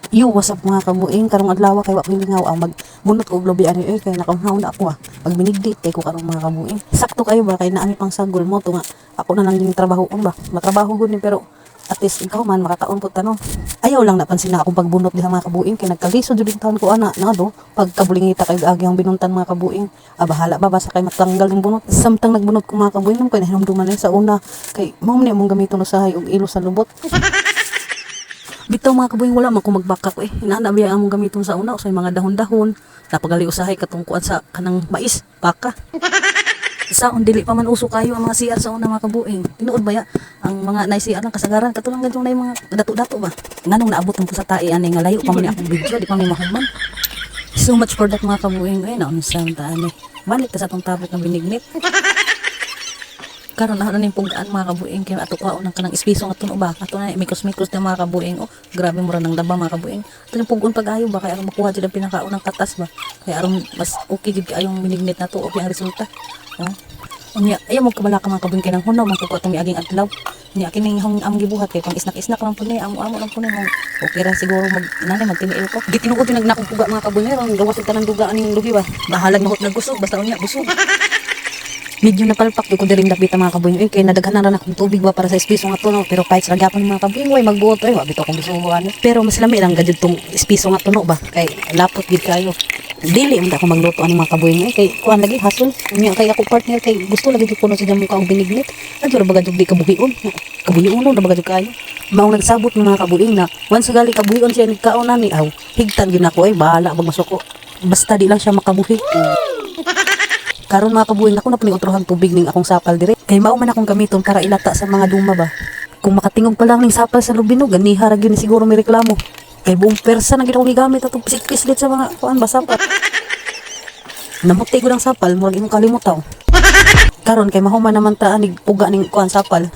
Yo, what's up mga kabuing? Karong adlaw kay wa ko lingaw ang magbunot ko og lubi ani kay nakauhaw na ako Pag binigdit kay ko karong mga kabuing. Sakto kayo ba kay naani pang sagol mo to nga ako na lang yung trabahoon ba. Matrabaho gud ni pero at least ikaw man makataon pud tanong. Ayaw lang napansin na akong pagbunot diha mga kabuing kay nagkalisod jud taon ko ana na do. Pag kabulingita kay agi ang binuntan mga kabuing. Bahala ba basta kay matanggal yung bunot. Samtang nagbunot ko mga kabuing nung kay nahinumduman sa una kay mao ni among gamiton usahay og ilo sa lubot. Bitaw mga kabuing wala man ko magbaka ko Inaana biya among gamiton sa una usay mga dahon-dahon. Napagali usahay katungkuan sa kanang mais, baka. Saon dili pa man uso kayo ang mga CR sa una mga kabuing. Tinuod ba ya ang mga nay CR lang kasagaran katulong gadto nay mga dato-dato ba. Nganong naabot mo sa tai ani nga layo pa man akong video di pa mi mahuman. So much for that mga kabuing ay naunsan ta ani. Balik ta sa atong topic ng binignit. Karon na ning pugaan mga kabuing kay ato kaon ng kanang espiso nga tuno ba ato na mikos-mikos na mga kabuing grabe mura nang daba mga kabuing ato yung pugon pag-ayo ba kay aron makuha jud ang pinakaon ng katas ba kay aron mas okay jud kayong binignit nato okay ang resulta unya ayaw mo kabala ka mga kabuing kay nang hunaw man ko atong miaging adlaw unya kining hong among gibuhat kay pang isnak-isnak lang pud ni amo-amo lang pud ni okay ra siguro nanay magtimiil ko gitinuod yung nagnakong puga mga kabuing ron gawas tanan duga aning lubi ba bahalag mahot nagusog basta unya busog. Medyo napalpak ko diring dapita mga kabuing kay nadaghanan ra akong tubig ba para sa espiso nga tuno pero kahit sa gyapon mga kabuing way magbuot wa bitaw kong gisuhuan pero mas lami lang gadud tong espiso nga tuno ba kay lapot gid kayo dili man ako magluto ani mga kabuing kay kuan lagi hasul unya kay ako partner kay gusto lagi ko kuno sa jamo ka og binignit adto ra ba gadud di kabuhion ra ba gadud kayo mao nagsabot ng mga kabuing na once gali kabuhion siya ni kaon nani higtan gyud nako bahala pag masuko basta di lang siya makabuhi. Karon mga kabuing ako na paniutrohang tubig ning akong sapal dire. Kay mao man akong gamiton para ilata sa mga duma ba. Kung makatingog pa lang ning sapal sa lubino, ganiha ra gyud ni siguro may reklamo. Kay buong persa na gid akong gigamit atong pislit sa mga kuan ba sapal. Namuti ko lang sapal, murag imong kalimutaw. Karon kay mahuman naman ta anig puga ning kuan sapal.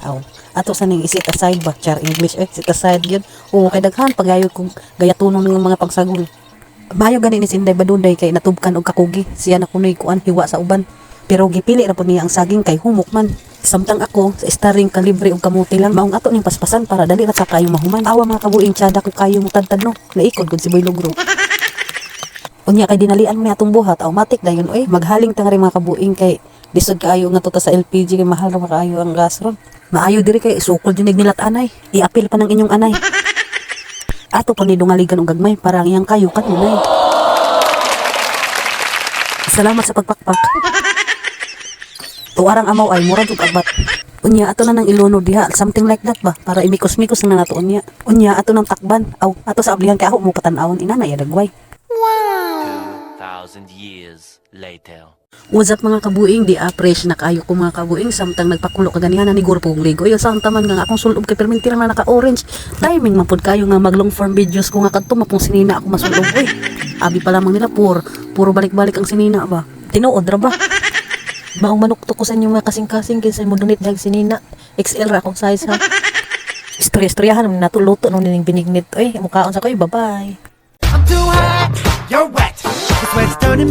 Ato sa ning isit aside ba, char English sit aside gyud. Kay daghan pagayo kong gayatunon ning mga pagsagol. Mayo gani ni Sinday Badunday kay natubkan og kakugi siya na kunoy kuan hiwa sa uban pero gipili ra pud niya ang saging kay humok man samtang ako sa staring kalibre og kamuti lang maong ato ning paspasan para dali ra sa kayo mahuman awa mga kabuing tsada ko kayo mo tantad no naikod gud si Boy Lugro unya kay dinalian mo atong buhat automatic dayon maghaling tangari mga kabuing kay lisod kaayo nga tuta sa LPG kay mahal ra kaayo ang gas ron maayo diri kay sukol din nilat anay iapil pa ng inyong anay. Ato po ni dungaligan og gagmay para ang iyang kayo kanunay. Salamat sa pagpakpak. Tuarang amaw ay murag og agbat. Unya ato na nang iluno diha something like that ba para imikos-mikos na nato unya. Unya ato nang takban. Ato sa ablihan kay ako mo patan-awon ina na ya dagway. 2,000 years later. What's up mga kabuing, di appreciate na kayo ko mga kabuing samtang nagpakulo kaganihan na ni Gurpo ligo. Yung samtaman nga akong sulob kay permintir na naka-orange. Timing man pud kayo nga mag long form videos ko nga kadto mapong sinina ako masulob Abi pa lamang nila puro balik-balik ang sinina ba. Tinuod ra ba? Maong manukto ko sa inyo mga kasing-kasing kinsa mo dunit dag sinina. XL ra akong size ha. Istorya-istoryahan naman natuluto nung nining binignit. Mukhaon sa kayo, bye-bye. I'm too hot, you're wet. This sweat's turning